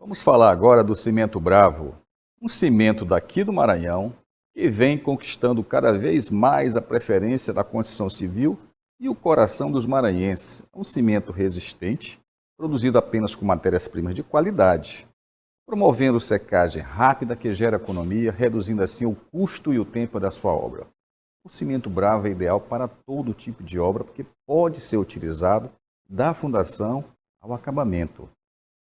Vamos falar agora do Cimento Bravo, um cimento daqui do Maranhão que vem conquistando cada vez mais a preferência da construção civil e o coração dos maranhenses. É um cimento resistente, produzido apenas com matérias-primas de qualidade, promovendo secagem rápida que gera economia, reduzindo assim o custo e o tempo da sua obra. O Cimento Bravo é ideal para todo tipo de obra porque pode ser utilizado da fundação ao acabamento.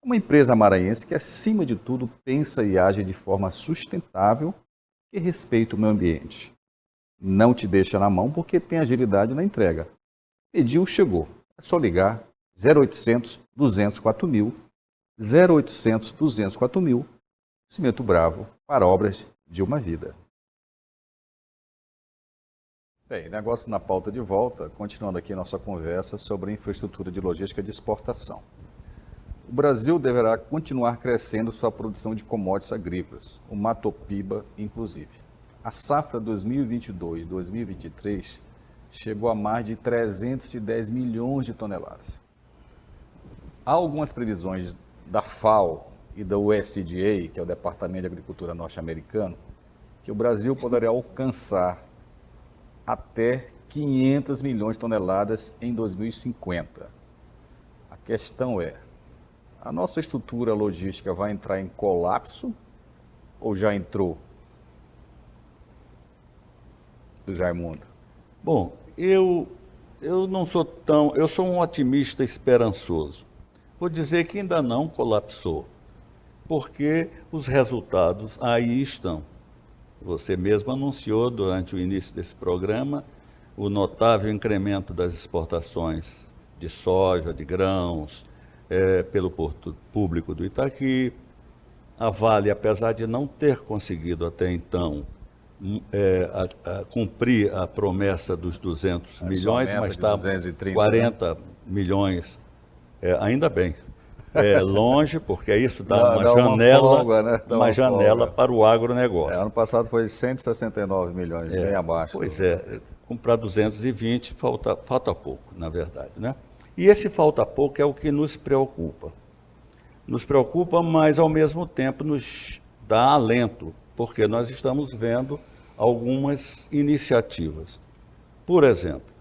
É uma empresa maranhense que, acima de tudo, pensa e age de forma sustentável e respeita o meio ambiente. Não te deixa na mão porque tem agilidade na entrega. Pediu, chegou. É só ligar 0800 204 mil, 0800 204 mil, Cimento Bravo, para obras de uma vida. Bem, negócio na pauta de volta, continuando aqui nossa conversa sobre a infraestrutura de logística de exportação. O Brasil deverá continuar crescendo sua produção de commodities agrícolas, o Matopiba inclusive. A safra 2022-2023 chegou a mais de 310 milhões de toneladas. Há algumas previsões da FAO e da USDA, que é o Departamento de Agricultura norte-americano, que o Brasil poderia alcançar até 500 milhões de toneladas em 2050. A questão é, a nossa estrutura logística vai entrar em colapso ou já entrou? Do Raimundo. Bom, eu não sou tão... Eu sou um otimista esperançoso. Vou dizer que ainda não colapsou, porque os resultados aí estão. Você mesmo anunciou durante o início desse programa o notável incremento das exportações de soja, de grãos, pelo Porto Público do Itaqui. A Vale, apesar de não ter conseguido até então cumprir a promessa dos 200 milhões, mas está 40 milhões, ainda bem. Longe, porque isso dá uma janela, folga, né? Uma janela para o agronegócio. Ano passado foi 169 milhões, bem abaixo. Pois comprar 220 falta pouco, na verdade, né? E esse falta pouco é o que nos preocupa. Nos preocupa, mas ao mesmo tempo nos dá alento, porque nós estamos vendo algumas iniciativas. Por exemplo,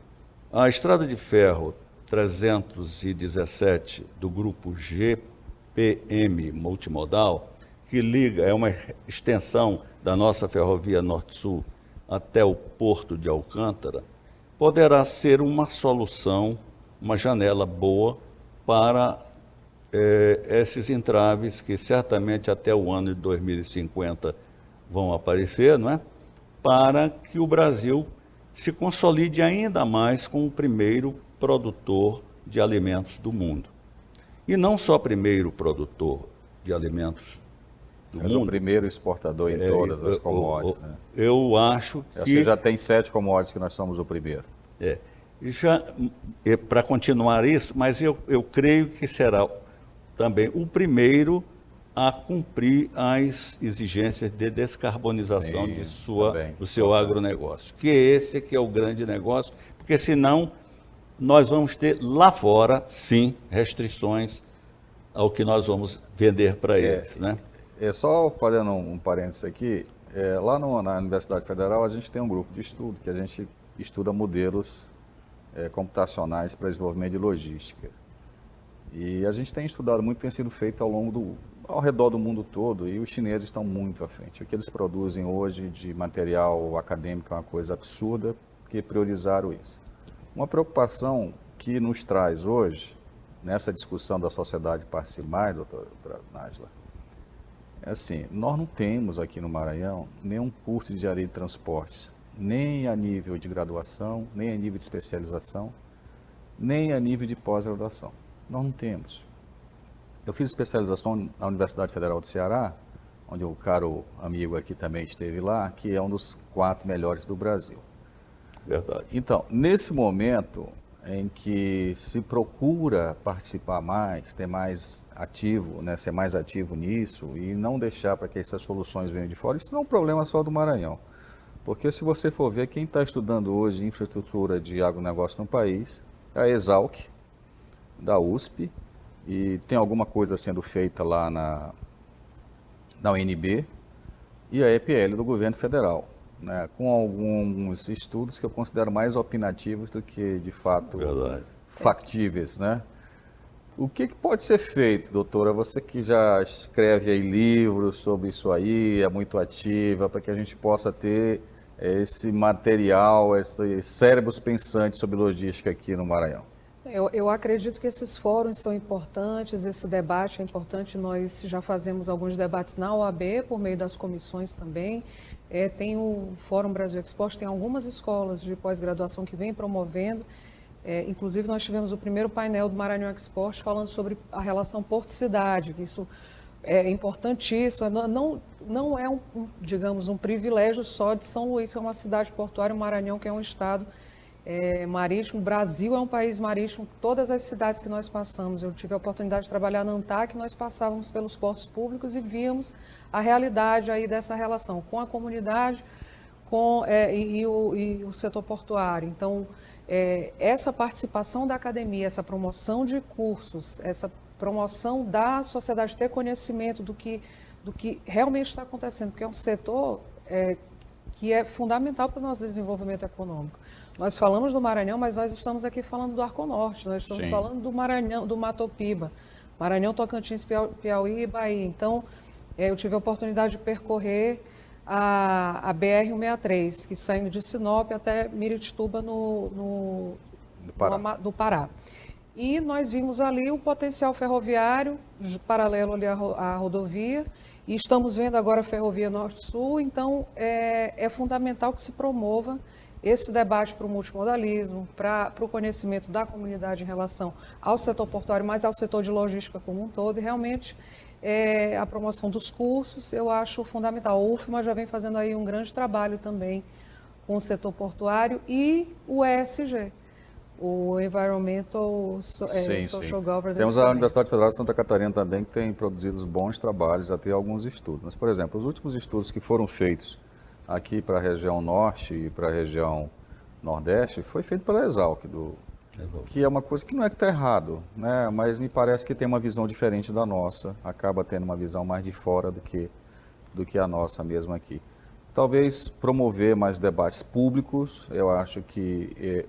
a Estrada de Ferro 317 do grupo GPM Multimodal, que liga, é uma extensão da nossa ferrovia Norte-Sul até o Porto de Alcântara, poderá ser uma solução, uma janela boa para esses entraves que certamente até o ano de 2050 vão aparecer, não é? Para que o Brasil se consolide ainda mais como o primeiro produtor de alimentos do mundo. E não só primeiro produtor de alimentos do mundo. O primeiro exportador em todas as commodities. Né? Eu acho que... Você já tem 7 commodities que nós somos o primeiro. Para continuar isso, mas eu creio que será também o primeiro a cumprir as exigências de descarbonização do seu agronegócio. Que esse que é o grande negócio, porque senão nós vamos ter lá fora, sim, restrições ao que nós vamos vender para eles. Né? Só fazendo um parênteses aqui, lá na Universidade Federal a gente tem um grupo de estudo que a gente estuda modelos computacionais para desenvolvimento de logística. E a gente tem estudado muito, tem sido feito ao redor do mundo todo, e os chineses estão muito à frente. O que eles produzem hoje de material acadêmico é uma coisa absurda, porque priorizaram isso. Uma preocupação que nos traz hoje, nessa discussão da sociedade participar mais, doutora Nájila, é assim, nós não temos aqui no Maranhão nenhum curso de engenharia de transportes, nem a nível de graduação, nem a nível de especialização, nem a nível de pós-graduação. Nós não temos. Eu fiz especialização na Universidade Federal do Ceará, onde o caro amigo aqui também esteve lá, que é um dos 4 melhores do Brasil. Verdade. Então, nesse momento em que se procura participar mais, ter mais ativo, né, ser mais ativo nisso e não deixar para que essas soluções venham de fora, isso não é um problema só do Maranhão. Porque se você for ver, quem está estudando hoje infraestrutura de agronegócio no país é a Exalc, da USP, e tem alguma coisa sendo feita lá da UNB e a EPL do governo federal, né, com alguns estudos que eu considero mais opinativos do que, de fato, Verdade. factíveis, né? O que pode ser feito, doutora? Você que já escreve aí livros sobre isso aí, é muito ativa, para que a gente possa ter esse material, esses cérebros pensantes sobre logística aqui no Maranhão. Eu acredito que esses fóruns são importantes, esse debate é importante. Nós já fazemos alguns debates na OAB, por meio das comissões também. Tem o Fórum Brasil Export, tem algumas escolas de pós-graduação que vêm promovendo. Inclusive, nós tivemos o primeiro painel do Maranhão Export falando sobre a relação porto-cidade, que isso é importantíssimo. Não é, digamos, um privilégio só de São Luís, que é uma cidade portuária, o Maranhão, que é um estado marítimo. O Brasil é um país marítimo, todas as cidades que nós passamos. Eu tive a oportunidade de trabalhar na ANTAC, nós passávamos pelos portos públicos e víamos a realidade aí dessa relação com a comunidade e o setor portuário. Então, essa participação da academia, essa promoção de cursos, essa promoção da sociedade ter conhecimento do que realmente está acontecendo, porque é um setor que é fundamental para o nosso desenvolvimento econômico. Nós falamos do Maranhão, mas nós estamos aqui falando do Arconorte, nós estamos falando do Maranhão, do Matopiba, Maranhão, Tocantins, Piauí e Bahia. Então, eu tive a oportunidade de percorrer a BR-163, que saindo de Sinop até Miritituba, no Pará. E nós vimos ali o potencial ferroviário, paralelo ali à rodovia, e estamos vendo agora a Ferrovia Norte-Sul. Então, é fundamental que se promova esse debate para o multimodalismo, para o conhecimento da comunidade em relação ao setor portuário, mas ao setor de logística como um todo, e realmente a promoção dos cursos eu acho fundamental. A UFMA já vem fazendo aí um grande trabalho também com o setor portuário e o ESG, o Environmental Social Governance. Temos a Universidade Federal de Santa Catarina também, que tem produzido bons trabalhos, já tem alguns estudos. Mas, por exemplo, os últimos estudos que foram feitos aqui para a região norte e para a região nordeste foi feito pela Exalc, que é uma coisa que não é que está errado, né? Mas me parece que tem uma visão diferente da nossa, acaba tendo uma visão mais de fora do que a nossa mesmo aqui. Talvez promover mais debates públicos, eu acho que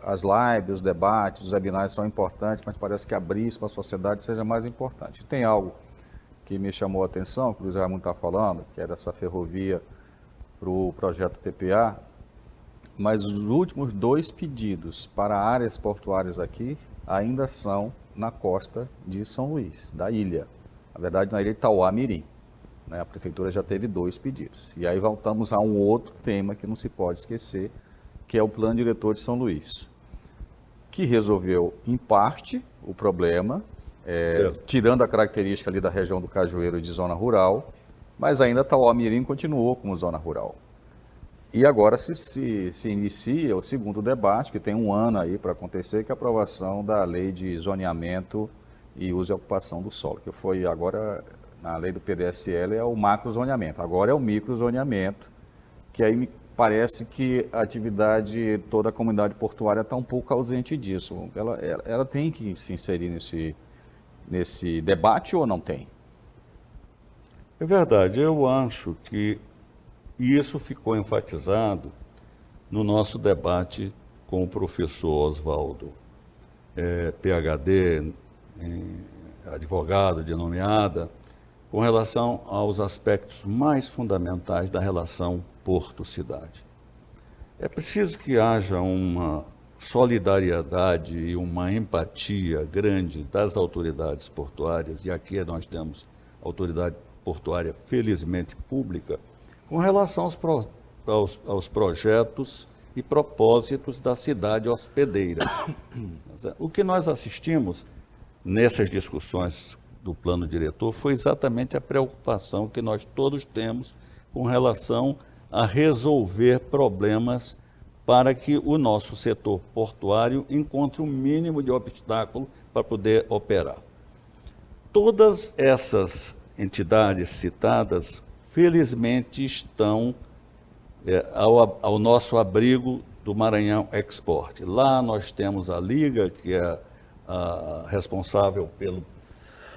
as lives, os debates, os webinars são importantes, mas parece que abrir isso para a sociedade seja mais importante. Tem algo que me chamou a atenção, que o Luiz Raimundo está falando, que é dessa ferrovia para o projeto TPA, mas os últimos 2 pedidos para áreas portuárias aqui ainda são na costa de São Luís, da ilha. Na verdade, na ilha de Itauá-Mirim. A prefeitura já teve 2 pedidos. E aí voltamos a um outro tema que não se pode esquecer, que é o Plano Diretor de São Luís, que resolveu, em parte, o problema, tirando a característica ali da região do Cajueiro de zona rural, mas ainda Itauá-Mirim continuou como zona rural. E agora se inicia o segundo debate, que tem um ano aí para acontecer, que é a aprovação da lei de zoneamento e uso e ocupação do solo, que foi agora... Na lei do PDSL é o macrozoneamento, agora é o microzoneamento, que aí me parece que a atividade, toda a comunidade portuária está um pouco ausente disso. Ela tem que se inserir nesse debate ou não tem? É verdade, eu acho que isso ficou enfatizado no nosso debate com o professor Oswaldo, PhD, advogado de nomeada, com relação aos aspectos mais fundamentais da relação porto-cidade. É preciso que haja uma solidariedade e uma empatia grande das autoridades portuárias, e aqui nós temos autoridade portuária felizmente pública, com relação aos projetos e propósitos da cidade hospedeira. O que nós assistimos nessas discussões do plano diretor foi exatamente a preocupação que nós todos temos com relação a resolver problemas para que o nosso setor portuário encontre um mínimo de obstáculo para poder operar. Todas essas entidades citadas, felizmente, estão ao nosso abrigo do Maranhão Export. Lá nós temos a Liga, que é a responsável pelo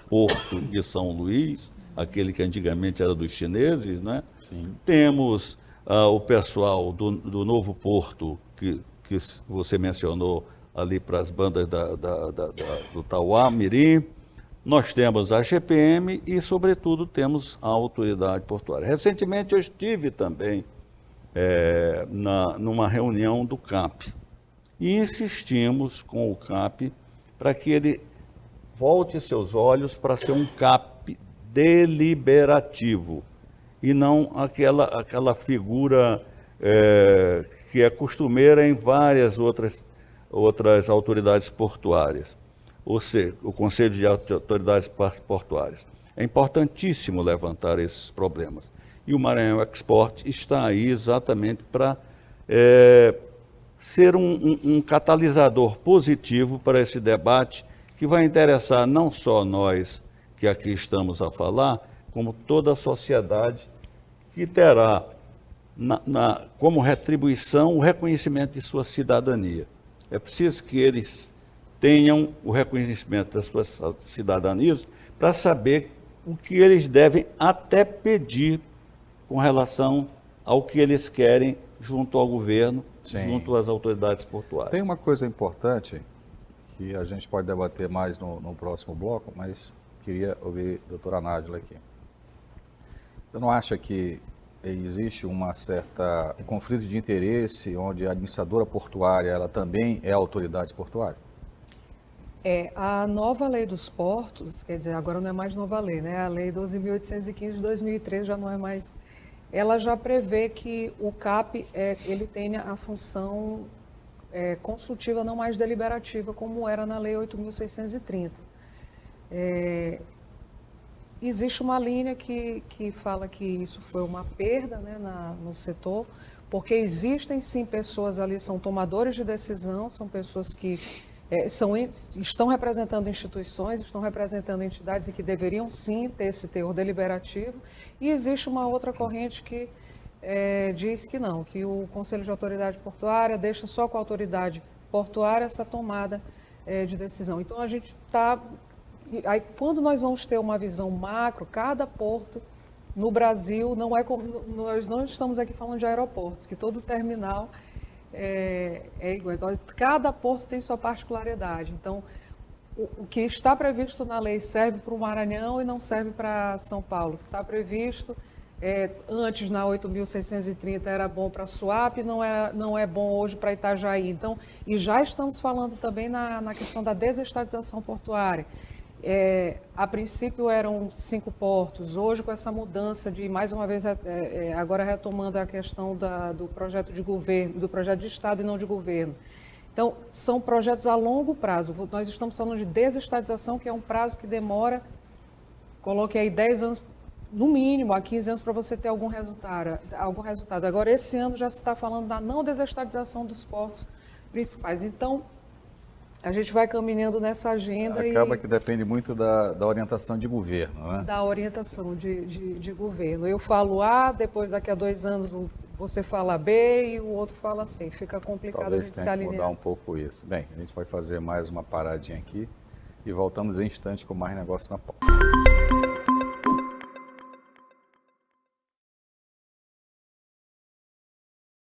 Porto de São Luís, aquele que antigamente era dos chineses, né? Sim. Temos o pessoal do Novo Porto, que você mencionou ali para as bandas do Tauá, Mirim. Nós temos a GPM e, sobretudo, temos a autoridade portuária. Recentemente eu estive também numa reunião do CAP e insistimos com o CAP para que ele volte seus olhos para ser um CAP deliberativo e não aquela figura que é costumeira em várias outras autoridades portuárias, ou seja, o Conselho de Autoridades Portuárias. É importantíssimo levantar esses problemas. E o Maranhão Export está aí exatamente para ser um catalisador positivo para esse debate que vai interessar não só nós que aqui estamos a falar, como toda a sociedade que terá como retribuição o reconhecimento de sua cidadania. É preciso que eles tenham o reconhecimento das suas cidadanias para saber o que eles devem até pedir com relação ao que eles querem junto ao governo, Sim. junto às autoridades portuárias. Tem uma coisa importante que a gente pode debater mais no próximo bloco, mas queria ouvir a doutora Nájila aqui. Você não acha que existe um conflito de interesse onde a administradora portuária ela também é autoridade portuária? A nova lei dos portos, quer dizer, agora não é mais nova lei, né? A lei 12.815 de 2003 já não é mais. Ela já prevê que o CAP ele tenha a função consultiva, não mais deliberativa, como era na lei 8.630. Existe uma linha que fala que isso foi uma perda, né, no setor, porque existem sim pessoas ali, são tomadores de decisão, são pessoas que estão representando instituições, estão representando entidades e que deveriam sim ter esse teor deliberativo, e existe uma outra corrente que diz que não, que o Conselho de Autoridade Portuária deixa só com a autoridade portuária essa tomada de decisão. Então a gente está... Aí, quando nós vamos ter uma visão macro, cada porto no Brasil, não é como, nós não estamos aqui falando de aeroportos, que todo terminal é igual. Então, cada porto tem sua particularidade. Então, o que está previsto na lei serve para o Maranhão e não serve para São Paulo. O que está previsto, antes na 8.630 era bom para Suape, não é bom hoje para Itajaí. Então, e já estamos falando também na questão da desestatização portuária. A princípio eram 5 portos, hoje com essa mudança de, mais uma vez, agora retomando a questão do projeto de governo, do projeto de Estado e não de governo. Então, são projetos a longo prazo. Nós estamos falando de desestatização, que é um prazo que demora, coloque aí 10 anos, no mínimo, a 15 anos para você ter algum resultado. Agora, esse ano já se está falando da não desestatização dos portos principais. Então, a gente vai caminhando nessa agenda. Acaba que depende muito da orientação de governo, né? Da orientação de governo. Eu falo A, depois daqui a 2 anos você fala B e o outro fala C. Fica complicado a gente se alinhar. Talvez tenha que mudar um pouco isso. Bem, a gente vai fazer mais uma paradinha aqui e voltamos em instante com mais negócio na pauta.